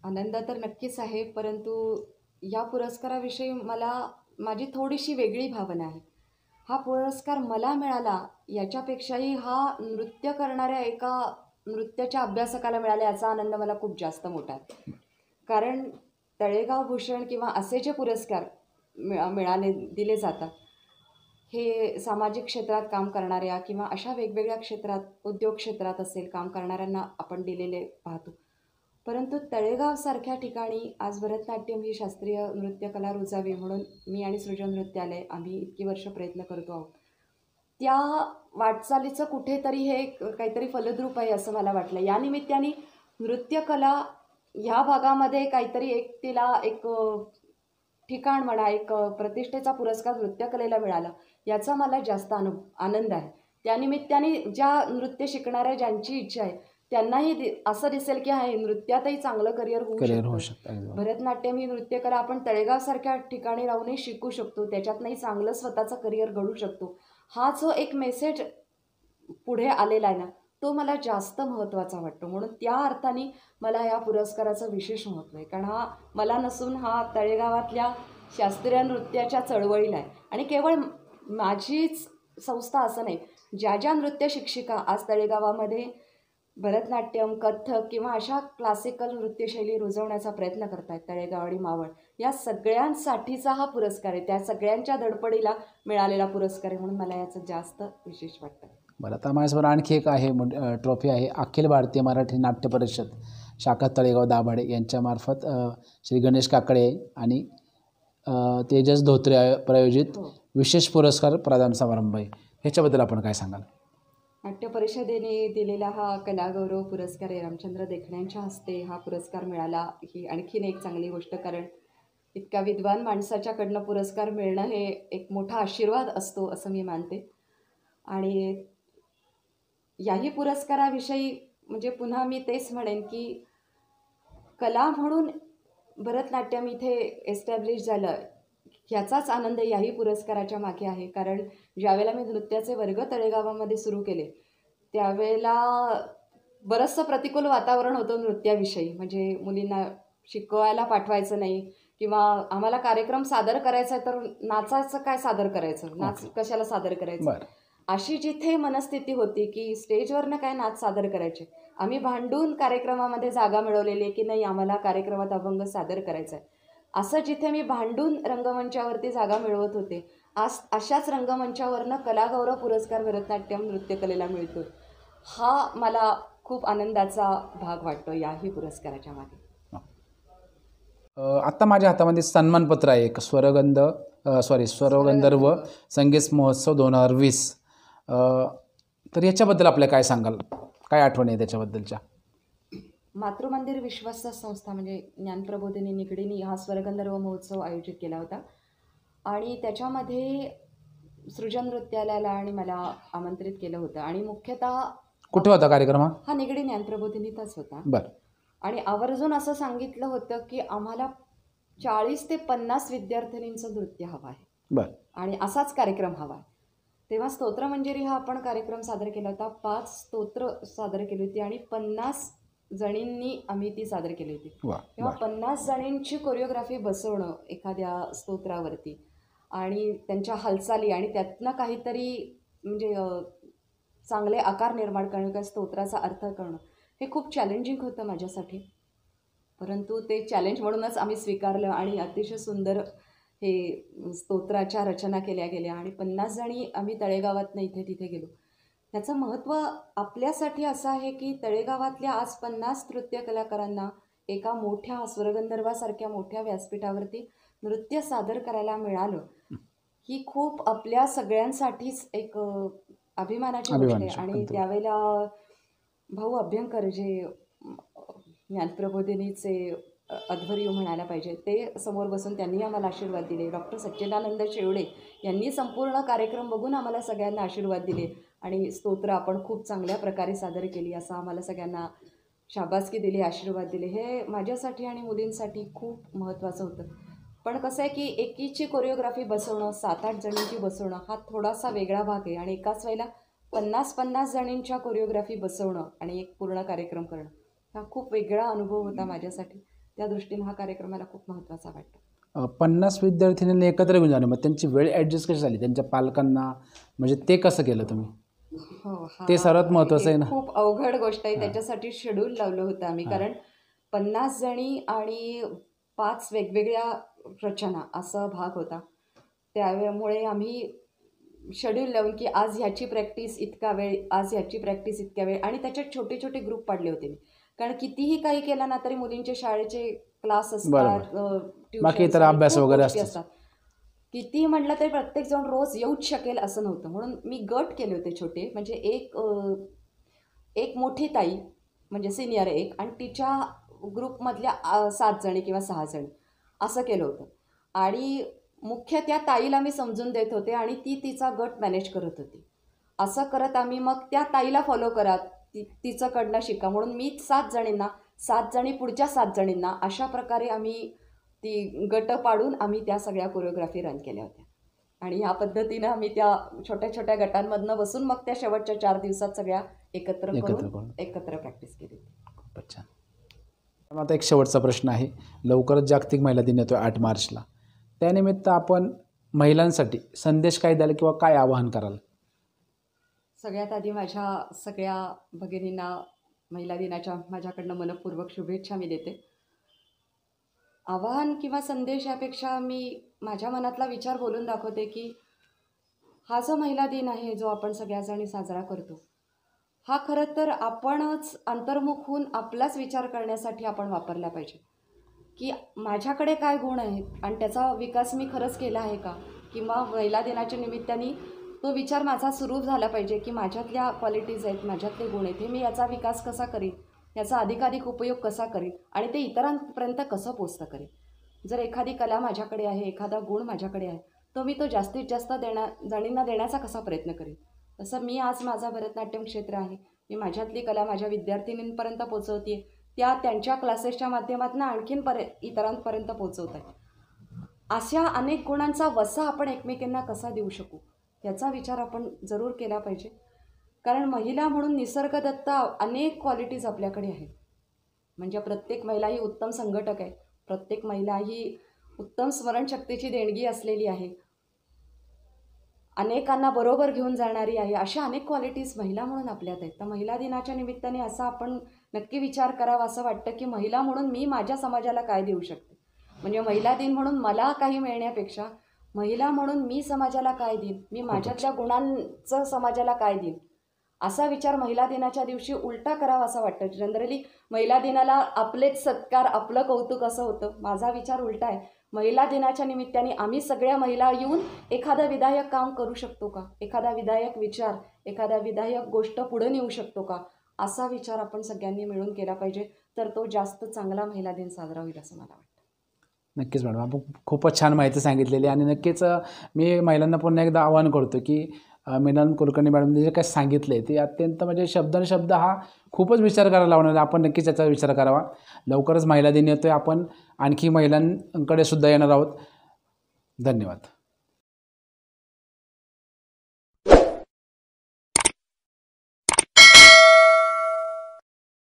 आनंद तर नक्कीच आहे, परंतु या पुरस्काराविषयी माझी थोडीशी वेगळी भावना आहे. हा पुरस्कार मला मिळाला याच्यापेक्षाही हा नृत्य करणाऱ्या एका नृत्याच्या अभ्यासकाला मिळाला याचा आनंद मला खूप जास्त मोठा आहे. कारण तळेगाव भूषण किंवा असे जे पुरस्कार दिले जातात हे सामाजिक क्षेत्रात काम करणाऱ्या किंवा अशा वेगवेगळ्या क्षेत्रात, उद्योग क्षेत्रात असेल काम करणाऱ्यांना आपण दिलेले पाहतो. परंतु तळेगावसारख्या ठिकाणी आज भरतनाट्यम ही शास्त्रीय नृत्यकला रुजावी म्हणून मी आणि सृजन नृत्यालय आम्ही इतकी वर्ष प्रयत्न करतो आहोत. त्या वाटचालीचं कुठेतरी हे काहीतरी फलद्रूप आहे असं मला वाटलं. या निमित्ताने नृत्यकला ह्या भागामध्ये काहीतरी एक तिला एक ठिकाण म्हणा, एक प्रतिष्ठेचा पुरस्कार नृत्यकलेला मिळाला याचा मला जास्त आनंद आहे. त्यानिमित्ताने ज्या नृत्य शिकणाऱ्या ज्यांची इच्छा आहे त्यांनाही असं दिसेल की हा नृत्यातही चांगलं करिअर होऊ शकतं. भरतनाट्यम ही नृत्यकला आपण तळेगावसारख्या ठिकाणी राहूनही शिकू शकतो, त्याच्यातनंही चांगलं स्वतःचं करिअर घडू शकतो. हा जो एक मेसेज पुढे आलेला आहे ना, तो मला जास्त महत्त्वाचा वाटतो. म्हणून त्या अर्थाने मला या पुरस्काराचं विशेष महत्त्व आहे. कारण हा मला नसून हा तळेगावातल्या शास्त्रीय नृत्याच्या चळवळीला आहे. आणि केवळ माझीच संस्था असं नाही, ज्या ज्या नृत्य शिक्षिका आज तळेगावामध्ये भरतनाट्यम, कथ्थक किंवा अशा क्लासिकल नृत्यशैली रुजवण्याचा प्रयत्न करत आहेत, तळेगाव आणि मावळ या सगळ्यांसाठीचा हा पुरस्कार आहे. त्या सगळ्यांच्या धडपडीला मिळालेला पुरस्कार आहे. म्हणून मला याचं जास्त विशेष वाटतं. बरं, आता माझ्यासमोर आणखी एक आहे ट्रॉफी आहे. अखिल भारतीय मराठी नाट्य परिषद शाखा तळेगाव दाभाडे यांच्यामार्फत श्री गणेश काकडे आणि तेजस धोत्रे प्रायोजित विशेष पुरस्कार प्रदान समारंभ आहे. ह्याच्याबद्दल आपण काय सांगाल? नाट्य परिषदेने दिलेला हा कलागौरव पुरस्कार आहे. रामचंद्र देखण्यांच्या हस्ते हा पुरस्कार मिळाला ही आणखीन एक चांगली गोष्ट. कारण इतक्या विद्वान माणसाच्याकडनं पुरस्कार मिळणं हे एक मोठा आशीर्वाद असतो असं मी मानते. आणि याही पुरस्काराविषयी म्हणजे पुन्हा मी तेच म्हणेन की कला म्हणून भरतनाट्यम इथे एस्टॅब्लिश झालं ह्याचाच आनंद याही पुरस्काराच्या मागे आहे. कारण ज्यावेळेला मी नृत्याचे वर्ग तळेगावामध्ये सुरू केले त्यावेळेला बरंचसं प्रतिकूल वातावरण होतं नृत्याविषयी. म्हणजे मुलींना शिकवायला पाठवायचं नाही किंवा आम्हाला कार्यक्रम सादर करायचा आहे तर नाचायचं काय सादर करायचं, नाच कशाला सादर करायचं, अशी जिथे मनस्थिती होती की स्टेजवरनं काय नाच सादर करायचे. आम्ही भांडून कार्यक्रमामध्ये जागा मिळवलेली आहे की नाही आम्हाला कार्यक्रमात अभंग सादर करायचा आहे, असं जिथे मी भांडून रंगमंचावरती जागा मिळवत होते, आज अशाच रंगमंचावरनं कलागौरव पुरस्कार भरतनाट्यम नृत्यकलेला मिळतो. हा मला खूप आनंदाचा भाग वाटतो याही पुरस्काराच्या मागे. आत्ता माझ्या हातामध्ये सन्मानपत्र आहे एक स्वरगंधर्व संगीत महोत्सव 2020. तर याच्याबद्दल आपल्याला काय सांगाल, काय आठवण आहे त्याच्याबद्दलच्या? मातृमंदिर विश्वस्त संस्था म्हणजे ज्ञानप्रबोधिनी निगडीने हा स्वरगंधर्व महोत्सव आयोजित केला होता आणि त्याच्यामध्ये सृजन नृत्यालयाला आणि मला आमंत्रित केलं होतं. आणि मुख्यतः कुठे होता कार्यक्रम? हा निगडी ज्ञानप्रबोधिनीतच होता. बरं. आणि आवर्जून असं सांगितलं होतं की आम्हाला 40 ते 50 विद्यार्थिनींचं नृत्य हवं आहे. बरं. आणि असाच कार्यक्रम हवा आहे. तेव्हा स्तोत्रमंजिरी हा आपण कार्यक्रम सादर केला होता. 5 स्तोत्र सादर केली होती आणि 50 जणींनी आम्ही ती सादर केली होती. तेव्हा 50 जणींची कोरिओग्राफी बसवणं एखाद्या स्तोत्रावरती आणि त्यांच्या हालचाली आणि त्यातनं काहीतरी म्हणजे चांगले आकार निर्माण करणं किंवा स्तोत्राचा अर्थ करणं हे खूप चॅलेंजिंग होतं माझ्यासाठी. परंतु ते चॅलेंज म्हणूनच आम्ही स्वीकारलं आणि अतिशय सुंदर हे स्तोत्राच्या रचना केल्या गेल्या आणि 50 जणी आम्ही तळेगावातनं इथे तिथे गेलो. ह्याचं महत्त्व आपल्यासाठी असं आहे की तळेगावातल्या आज 50 नृत्य कलाकारांना एका मोठ्या स्वरगंधर्वासारख्या मोठ्या व्यासपीठावरती नृत्य सादर करायला मिळालं ही खूप आपल्या सगळ्यांसाठीच एक अभिमानाची गोष्ट आहे. आणि त्यावेळेला भाऊ अभ्यंकर जे ज्ञानप्रबोधिनीचे अध्वर्यू म्हणायला पाहिजे ते समोर बसून त्यांनी आम्हाला आशीर्वाद दिले. डॉक्टर सच्चिदानंद शेवडे यांनी संपूर्ण कार्यक्रम बघून आम्हाला सगळ्यांना आशीर्वाद दिले आणि स्तोत्र आपण खूप चांगल्या प्रकारे सादर केली असं आम्हाला सगळ्यांना शाबासकी दिली, आशीर्वाद दिले. हे माझ्यासाठी आणि मुलींसाठी खूप महत्त्वाचं होतं. पण कसं आहे की एकीची कोरिओग्राफी बसवणं, 7-8 जणींची बसवणं हा थोडासा वेगळा भाग आहे आणि एकाच वेळेला 50-50 जणींच्या कोरिओग्राफी बसवणं आणि एक पूर्ण कार्यक्रम करणं हा खूप वेगळा अनुभव होता माझ्यासाठी. त्या दृष्टीने हा कार्यक्रम मला खूप महत्त्वाचा वाटतो. 50 विद्यार्थ्यांनी एकत्र घेऊन जाणं, मग त्यांची वेळ ॲडजस्ट कशी झाली त्यांच्या पालकांना, म्हणजे ते कसं केलं तुम्ही? हो, ते सर्वात महत्त्वाचं आहे ना. खूप अवघड गोष्ट आहे. त्याच्यासाठी शेड्यूल लावलं होतं आम्ही. कारण 50 जणी आणि 5 वेगवेगळ्या रचना असा भाग होता. त्यामुळे आम्ही शेड्यूल लावून की आज ह्याची प्रॅक्टिस इतका वेळ, आज ह्याची प्रॅक्टिस इतक्या वेळ, आणि त्याच्यात छोटे छोटे ग्रुप पाडले होते मी. कारण कितीही काही केलं ना तरी मुलींचे शाळेचे क्लास असतात, बाकी इतर ट्युशन, अभ्यास खूप वगैरे गोष्टी असतात. असतात. कितीही म्हटलं तरी प्रत्येकजण रोज येऊच शकेल असं नव्हतं. म्हणून मी गट केले होते छोटे. म्हणजे एक मोठी ताई म्हणजे सिनियर एक, आणि तिच्या ग्रुपमधल्या 7 जणी किंवा 6 जणी असं केलं होतं. आणि मुख्य त्या ताईला मी समजून देत होते आणि ती तिचा गट मॅनेज करत होती. असं करत आम्ही मग त्या ताईला फॉलो करा, तिच्याकडनं शिका, म्हणून मी 7 जणींना, 7 जणी पुढच्या 7 जणींना, अशा प्रकारे आम्ही ती गट पाडून आम्ही त्या सगळ्या कोरिओग्राफी रन केल्या होत्या. आणि ह्या पद्धतीनं आम्ही त्या छोट्या छोट्या गटांमधनं बसून मग त्या शेवटच्या 4 दिवसात सगळ्या एकत्र करून एकत्र प्रॅक्टिस केली. खूपच छान. आता एक शेवटचा प्रश्न आहे. लवकरच जागतिक महिला दिन येतो 8 मार्चला. त्यानिमित्त आपण महिलांसाठी संदेश काय द्याल किंवा काय आवाहन कराल? सगळ्यात आधी माझ्या सगळ्या भगिनींना महिला दिनाच्या माझ्याकडनं मनपूर्वक शुभेच्छा मी देते. आवाहन किंवा संदेश यापेक्षा मी माझ्या मनातला विचार बोलून दाखवते की हा जो महिला दिन आहे, जो आपण सगळ्याजणी साजरा करतो, हा खरं तर आपणच अंतर्मुख होऊन आपलाच विचार करण्यासाठी आपण वापरला पाहिजे. की माझ्याकडे काय गुण आहेत आणि त्याचा विकास मी खरंच केला आहे का? किंवा महिला दिनाच्या निमित्ताने तो विचार माझा सुरू झाला पाहिजे की माझ्यातल्या क्वालिटीज आहेत, माझ्यातले गुण आहेत, हे मी याचा विकास कसा करीन, याचा अधिकाधिक उपयोग कसा करीन आणि ते इतरांपर्यंत कसं पोचतं करेन. जर एखादी कला माझ्याकडे आहे, एखादा गुण माझ्याकडे आहे, तर मी तो जास्तीत जास्त जणींना देण्याचा कसा प्रयत्न करेन. तसं मी आज माझा भरतनाट्यम क्षेत्र आहे, मी माझ्यातली कला माझ्या विद्यार्थिनींपर्यंत पोचवते, त्या त्यांच्या क्लासेसच्या माध्यमातून आणखीन इतरांपर्यंत पोचवत आहेत. अशा अनेक गुणांचा वसा आपण एकमेकींना कसा देऊ शकू याचा विचार आपण जरूर केला पाहिजे. कारण महिला म्हणून निसर्गदत्त अनेक क्वालिटीज आपल्याकडे आहेत. म्हणजे प्रत्येक महिला ही उत्तम संघटक आहे, प्रत्येक महिला ही उत्तम स्मरणशक्तीची देणगी असलेली आहे, अनेकांना बरोबर घेऊन जाणारी आहे. अशा अनेक क्वालिटीज महिला म्हणून आपल्यात आहेत. तर महिला दिनाच्या निमित्ताने असा आपण नक्की विचार करावा असं वाटतं की महिला म्हणून मी माझ्या समाजाला काय देऊ शकते. म्हणजे महिला दिन म्हणून मला काही मिळण्यापेक्षा महिला म्हणून मी समाजाला काय देईन, मी माझ्यातल्या गुणांचं समाजाला काय देईन, असा विचार महिला दिनाच्या दिवशी उलटा करावा असं वाटतं. जनरली महिला दिनाला आपलेच सत्कार, आपलं कौतुक असं होतं. माझा विचार उलटा आहे. महिला दिनाच्या निमित्ताने आम्ही सगळ्या महिला येऊन एखादं विधायक काम करू शकतो का, एखादा विधायक विचार, एखादा विधायक गोष्ट पुढे नेऊ शकतो का, असा विचार आपण सगळ्यांनी मिळून केला पाहिजे. तर तो जास्त चांगला महिला दिन साजरा होईल असं मला वाटतं. नक्कीच मॅडम, आपण खूपच छान माहिती सांगितलेली आणि नक्कीच मी महिलांना पुन्हा एकदा आवाहन करतो की मीनल कुलकर्णी मॅडमने जे काय सांगितलं आहे ते अत्यंत म्हणजे शब्द हा खूपच विचार करायला लावणार आहे. आपण नक्कीच याचा विचार करावा. लवकरच महिला दिन येतो आहे, आपण आणखी महिलांकडे सुद्धा येणार आहोत. धन्यवाद.